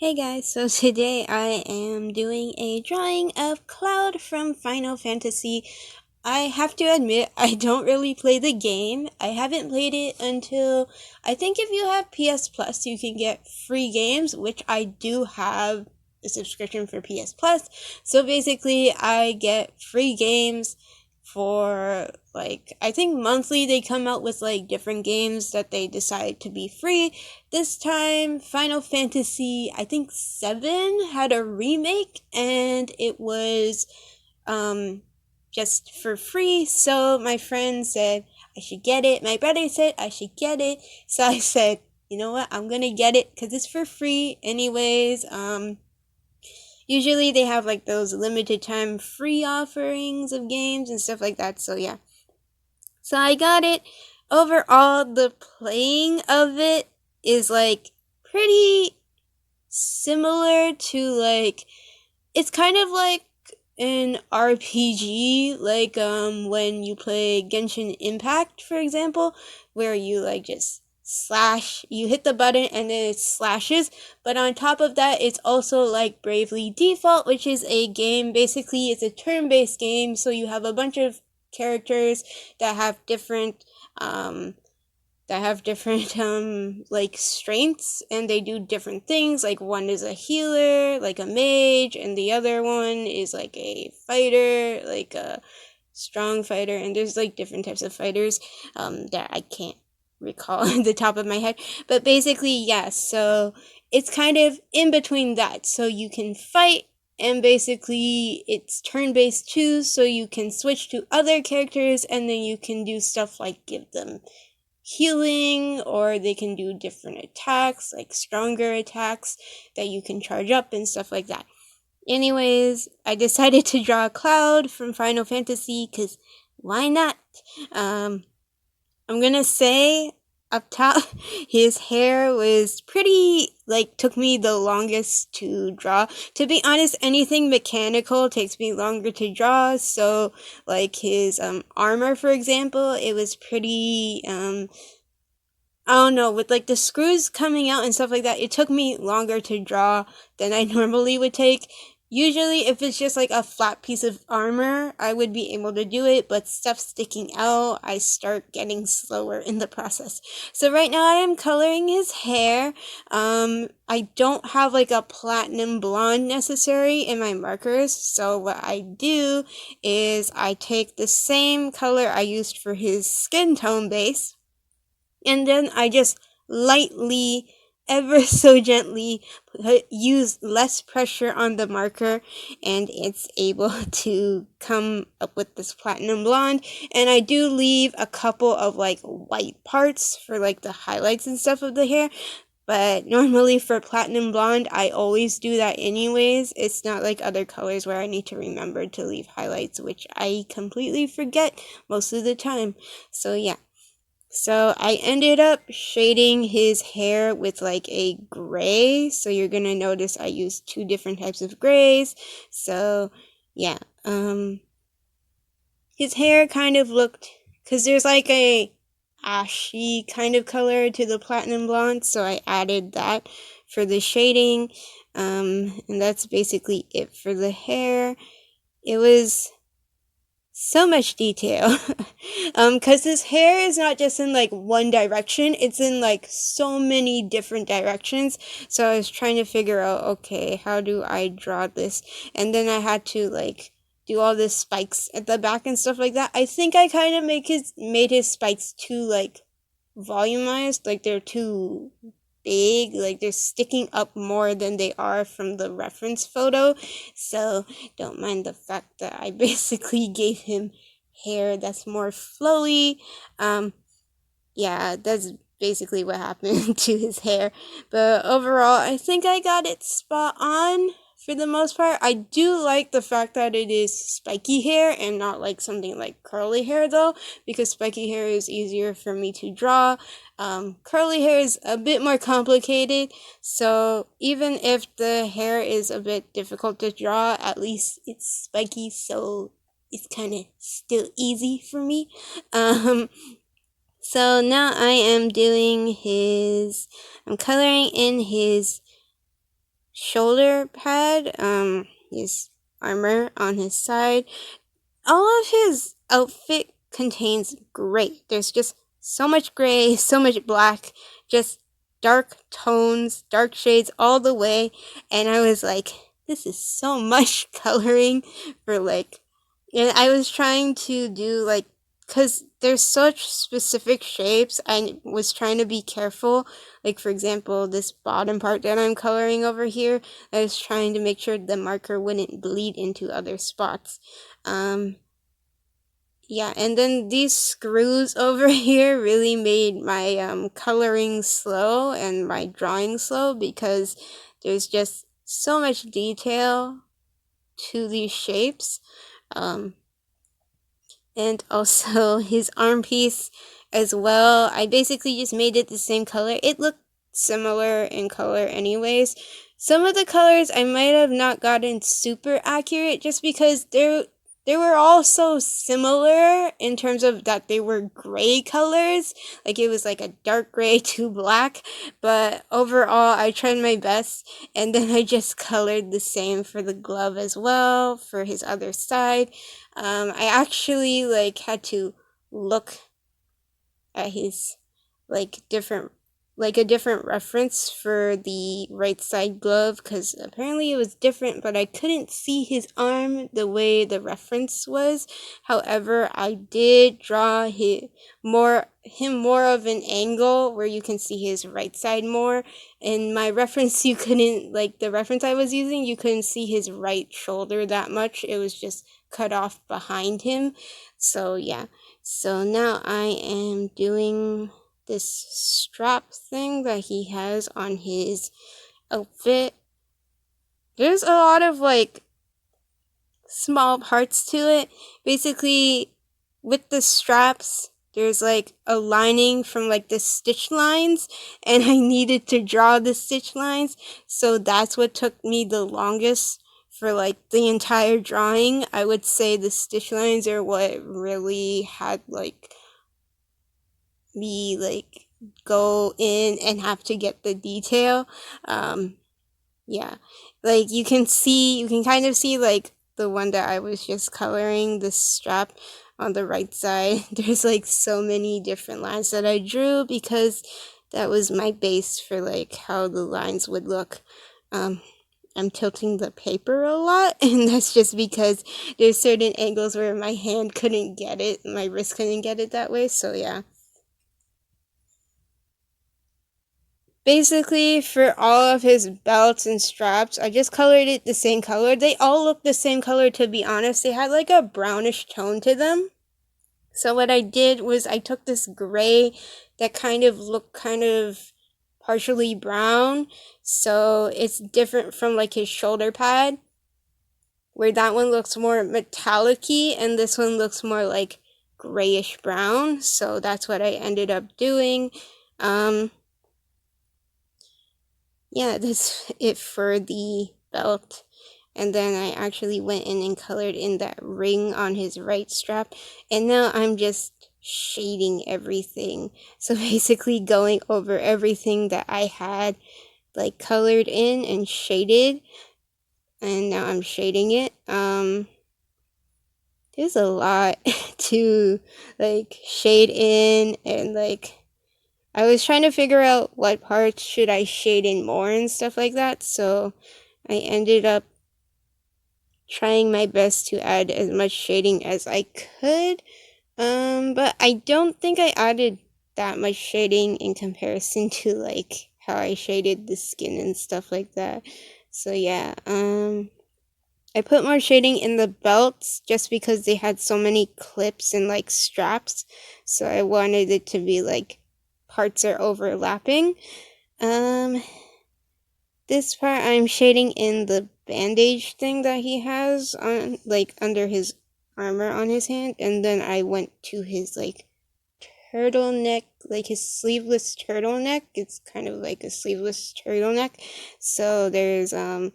Hey guys, so today I am doing a drawing of Cloud from Final Fantasy. I have to admit, I don't really play the game. I haven't played it until, I think if you have PS Plus, you can get free games, which I do have a subscription for PS Plus. So basically, I get free games for I think monthly they come out with different games that they decide to be free. This time Final Fantasy I think 7 had a remake and it was just for free. So my friend said I should get it. My brother said I should get it. So I said, you know what? I'm going to get it cuz it's for free anyways. Usually they have those limited time free offerings of games and stuff like that. So yeah. So I got it. Overall, the playing of it is pretty similar to it's kind of like an RPG, when you play Genshin Impact, for example, where you just slash, you hit the button and then it slashes. But on top of that, it's also like Bravely Default, which is a game, basically it's a turn-based game, so you have a bunch of characters that have different strengths, and they do different things. Like one is a healer, like a mage, and the other one is like a fighter, like a strong fighter. And there's different types of fighters that I can't recall at the top of my head, but basically yes. So it's kind of in between that, so you can fight, and basically it's turn-based too, so you can switch to other characters and then you can do stuff like give them healing, or they can do different attacks, like stronger attacks that you can charge up and stuff like that. Anyways, I decided to draw Cloud from Final Fantasy because why not? I'm gonna say up top, his hair was pretty, took me the longest to draw. To be honest, anything mechanical takes me longer to draw, so, his, armor, for example, it was pretty, I don't know, with, the screws coming out and stuff like that, it took me longer to draw than I normally would take. Usually, if it's just a flat piece of armor, I would be able to do it, but stuff sticking out, I start getting slower in the process. So right now I am coloring his hair. I don't have a platinum blonde necessary in my markers, so what I do is I take the same color I used for his skin tone base, and then I just lightly, ever so gently, use less pressure on the marker, and it's able to come up with this platinum blonde. And I do leave a couple of white parts for the highlights and stuff of the hair, but normally for platinum blonde I always do that anyways. It's not like other colors where I need to remember to leave highlights, which I completely forget most of the time. So yeah. So I ended up shading his hair with a gray. So you're gonna notice I used two different types of grays. So yeah, his hair kind of looked, cause there's a ashy kind of color to the platinum blonde. So I added that for the shading. And that's basically it for the hair. It was so much detail. Because his hair is not just in one direction, it's in so many different directions. So I was trying to figure out, okay, how do I draw this? And then I had to do all the spikes at the back and stuff like that. I think I kind of made his spikes too volumized, they're too big, they're sticking up more than they are from the reference photo. So don't mind the fact that I basically gave him hair that's more flowy. Yeah, that's basically what happened to his hair. But overall, I think I got it spot on for the most part. I do like the fact that it is spiky hair and not something like curly hair though, because spiky hair is easier for me to draw. Curly hair is a bit more complicated, so even if the hair is a bit difficult to draw, at least it's spiky, so it's kind of still easy for me. So now I am doing I'm coloring in his shoulder pad, his armor on his side. All of his outfit contains gray. There's just so much gray, so much black, just dark tones, dark shades all the way. And I was like, this is so much coloring for like, and I was trying to do like, because there's such specific shapes, I was trying to be careful. Like, for example, this bottom part that I'm coloring over here, I was trying to make sure the marker wouldn't bleed into other spots. Um, yeah, and then these screws over here really made my coloring slow and my drawing slow because there's just so much detail to these shapes. Um, and also his arm piece as well. I basically just made it the same color. It looked similar in color anyways. Some of the colors I might have not gotten super accurate just because they were all so similar in terms of that they were gray colors. Like it was like a dark gray to black. But overall, I tried my best. And then I just colored the same for the glove as well, for his other side. I actually like had to look at his like different like a different reference for the right side glove because apparently it was different, but I couldn't see his arm the way the reference was. However, I did draw him more of an angle where you can see his right side more. In my reference, you couldn't, like the reference I was using, you couldn't see his right shoulder that much. It was just cut off behind him. So yeah. So now I am doing this strap thing that he has on his outfit. There's a lot of like small parts to it. Basically, with the straps, there's like a lining from like the stitch lines, and I needed to draw the stitch lines, so that's what took me the longest for like the entire drawing. I would say the stitch lines are what really had like me like go in and have to get the detail. Um, yeah, like you can kind of see like the one that I was just coloring, the strap on the right side. There's like so many different lines that I drew because that was my base for like how the lines would look. Um, I'm tilting the paper a lot, and that's just because there's certain angles where my hand couldn't get it, my wrist couldn't get it that way, so yeah. Basically, for all of his belts and straps, I just colored it the same color. They all look the same color, to be honest. They had like a brownish tone to them. So what I did was I took this gray that kind of looked kind of partially brown. So it's different from like his shoulder pad, where that one looks more metallic-y and this one looks more like grayish brown. So that's what I ended up doing. Yeah, that's it for the belt. And then I actually went in and colored in that ring on his right strap. And now I'm just shading everything. So basically going over everything that I had like colored in and shaded. And now I'm shading it. There's a lot to like shade in and like I was trying to figure out what parts should I shade in more and stuff like that, so I ended up trying my best to add as much shading as I could. But I don't think I added that much shading in comparison to like how I shaded the skin and stuff like that. So yeah, I put more shading in the belts just because they had so many clips and like straps, so I wanted it to be like parts are overlapping. Um, this part I'm shading in the bandage thing that he has on, like, under his armor on his hand, and then I went to his, like, turtleneck, like his sleeveless turtleneck. It's kind of like a sleeveless turtleneck, so there's, a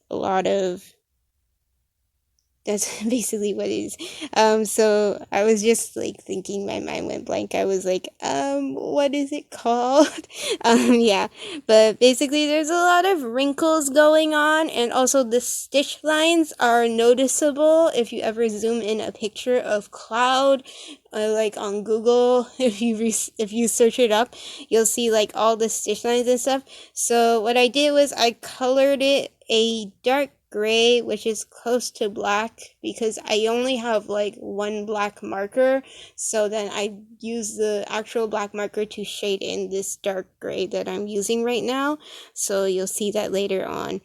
lot of That's basically what it is. So I was just like thinking, my mind went blank. I was like, what is it called? Yeah. But basically, there's a lot of wrinkles going on, and also the stitch lines are noticeable if you ever zoom in a picture of Cloud, like on Google. If you search it up, you'll see like all the stitch lines and stuff. So what I did was I colored it a dark gray, which is close to black, because I only have like one black marker. So then I use the actual black marker to shade in this dark gray that I'm using right now. So you'll see that later on.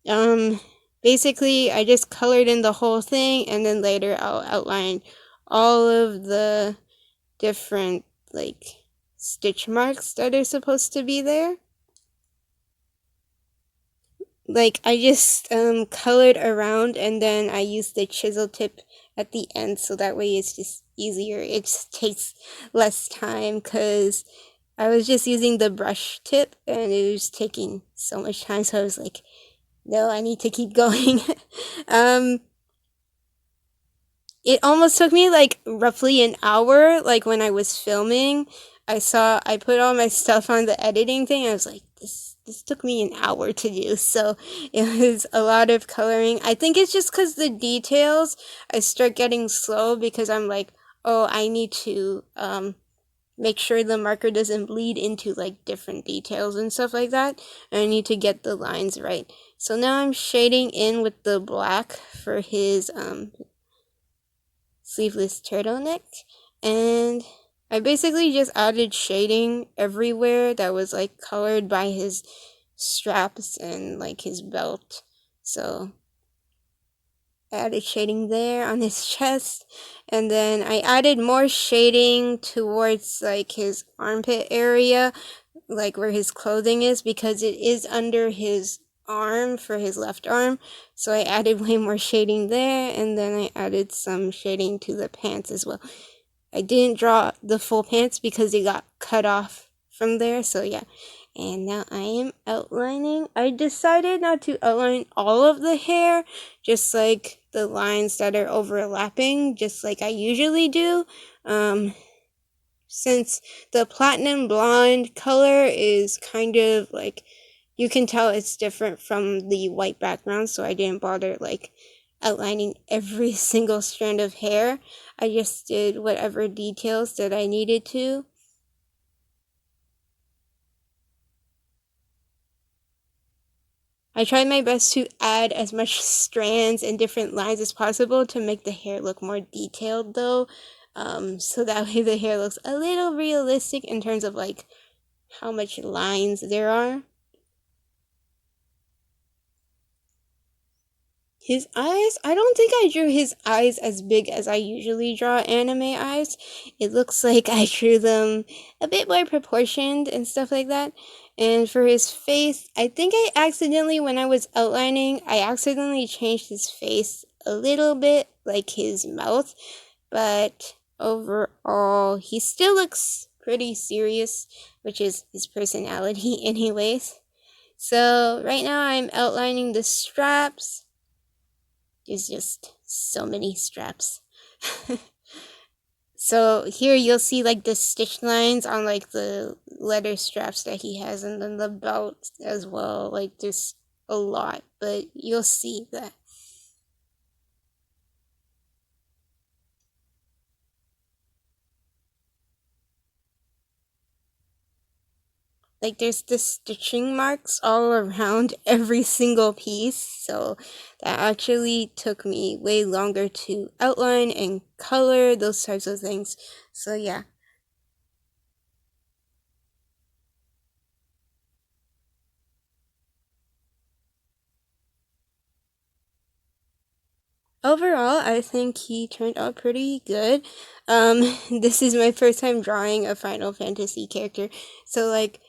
Um, Basically, I just colored in the whole thing, and then later I'll outline all of the different like stitch marks that are supposed to be there. Like I just colored around, and then I used the chisel tip at the end, so that way it's just easier. It just takes less time because I was just using the brush tip and it was taking so much time, so I was like, no, I need to keep going. um it almost took me like roughly an hour. Like when I was filming, I put all my stuff on the editing thing. I was like, this took me an hour to do. So it was a lot of coloring. I think it's just because the details, I start getting slow because I'm like, oh, I need to make sure the marker doesn't bleed into like different details and stuff like that. And I need to get the lines right. So now I'm shading in with the black for his sleeveless turtleneck, and I basically just added shading everywhere that was like colored by his straps and like his belt. So I added shading there on his chest, and then I added more shading towards like his armpit area, like where his clothing is, because it is under his arm for his left arm. So I added way more shading there, and then I added some shading to the pants as well. I didn't draw the full pants because it got cut off from there, so yeah. And now I am outlining. I decided not to outline all of the hair, just like the lines that are overlapping, just like I usually do. Since the platinum blonde color is kind of like, you can tell it's different from the white background, so I didn't bother like outlining every single strand of hair. I just did whatever details that I needed to. I tried my best to add as much strands and different lines as possible to make the hair look more detailed though. So that way the hair looks a little realistic in terms of like how much lines there are. His eyes? I don't think I drew his eyes as big as I usually draw anime eyes. It looks like I drew them a bit more proportioned and stuff like that. And for his face, I think when I was outlining, I accidentally changed his face a little bit, like his mouth. But overall, he still looks pretty serious, which is his personality anyways. So right now I'm outlining the straps. There's just so many straps. So here you'll see like the stitch lines on like the leather straps that he has, and then the belt as well. Like there's a lot, but you'll see that. Like there's the stitching marks all around every single piece, so that actually took me way longer to outline and color those types of things. So yeah. Overall, I think he turned out pretty good. This is my first time drawing a Final Fantasy character, so like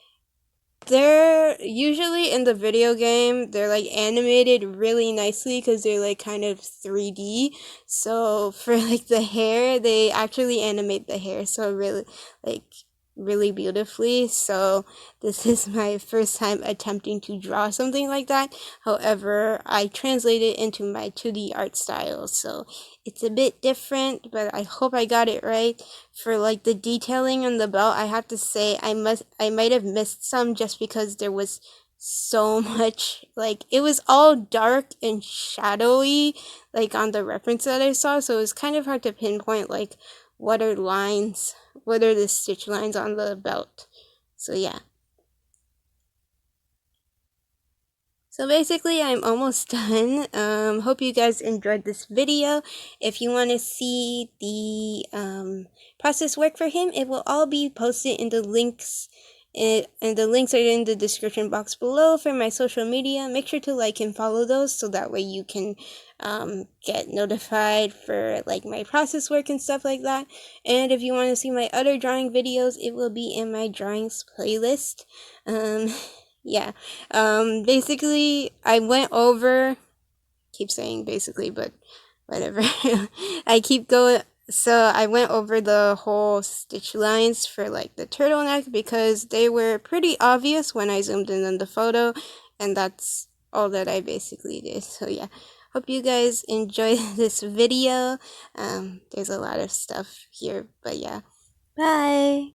they're usually in the video game, they're like animated really nicely because they're like kind of 3D. So for like the hair, they actually animate the hair, so really like really beautifully. So this is my first time attempting to draw something like that. However, I translate it into my 2D art style, so it's a bit different, but I hope I got it right. For like the detailing on the belt, I have to say I might have missed some just because there was so much, like it was all dark and shadowy like on the reference that I saw, so it was kind of hard to pinpoint like what are lines, what are the stitch lines on the belt. So yeah. So basically, I'm almost done. Hope you guys enjoyed this video. If you want to see the process work for him, it will all be posted in the links. And the links are in the description box below for my social media. Make sure to like and follow those so that way you can get notified for like my process work and stuff like that. And if you want to see my other drawing videos, it will be in my drawings playlist. Yeah. Basically, I went over, keep saying basically, but whatever. I keep going. So I went over the whole stitch lines for like the turtleneck because they were pretty obvious when I zoomed in on the photo, and that's all that I basically did. So yeah, hope you guys enjoyed this video. There's a lot of stuff here, but yeah. Bye!